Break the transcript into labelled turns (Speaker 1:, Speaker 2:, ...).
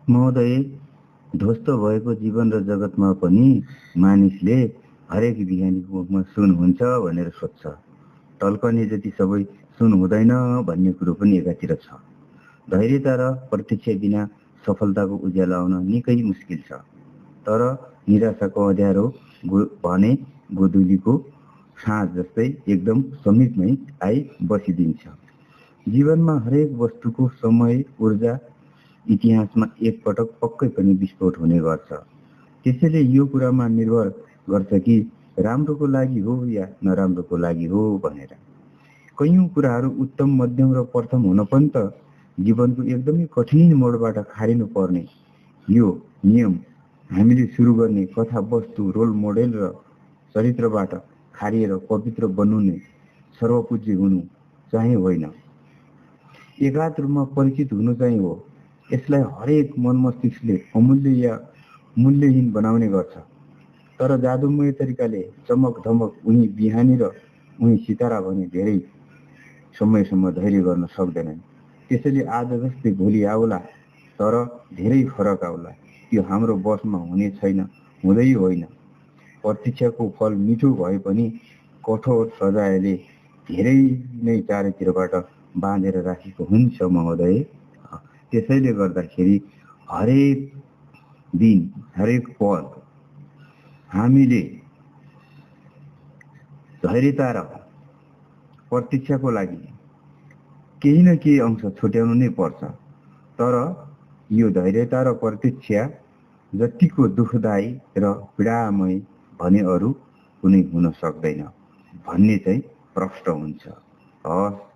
Speaker 1: महोदय, ध्वस्त भएको जीवन र जगतमा पनि मानिसले हरेक बिहानीको मुखमा सुन हुन्छ भनेर सोध्छ। टल्कने जति सबै सुन हुँदैन भन्ने कुरो पनि एकातिर छ। धैर्यता र प्रतीक्षा बिना सफलताको उज्यालो आउन निकै मुस्किल छ। तर निराशाको अँध्यारो भने गोधुलीको साँझ जस्तै एकदम समीपमै आई बसिदिन्छ। जीवनमा हरेक वस्तुको समय, ऊर्जा, इतिहासमा एकपटक पक्कै पनि विस्फोट हुने गर्छ। त्यसैले यो कुरामा निर्भर गर्छ कि राम्रोको लागि हो या नराम्रोको लागि हो भनेर। कैयौँ कुराहरू उत्तम, मध्यम र प्रथम हुन पनि त जीवनको एकदमै कठिन मोडबाट खारिनु पर्ने यो नियम हामीले सुरु गर्ने कथा, वस्तु, रोल मोडेल र चरित्रबाट खारिएर पवित्र बन्नु नै सर्वपूज्य हुनु चाहिँ होइन, एकाध रूपमा परिचित हुनु चाहिँ हो। यसलाई हरेक मन मस्तिष्कले अमूल्य या मूल्यहीन बनाउने गर्छ। तर जादुमय तरिकाले चमक धमक उही बिहानी र उही सितारा भने धेरै समयसम्म धैर्य गर्न सक्दैनन्। त्यसैले आज जस्तै भोलि आउला, तर धेरै फरक आउला। त्यो हाम्रो बसमा हुने छैन, हुँदै होइन। प्रतीक्षाको फल मिठो भए पनि कठोर सजायले धेरै नै चारैतिरबाट बाँधेर राखेको हुन्छ महोदय। त्यसैले गर्दाखेरि हरेक दिन, हरेक पल हामीले धैर्यता र प्रतीक्षाको लागि केही न केही अंश छुट्याउनु नै पर्छ। तर यो धैर्यता र प्रतीक्षा जतिको दुःखदायी र पीडामय भने अरू कुनै हुन सक्दैन भन्ने चाहिँ प्रष्ट हुन्छ। हस्।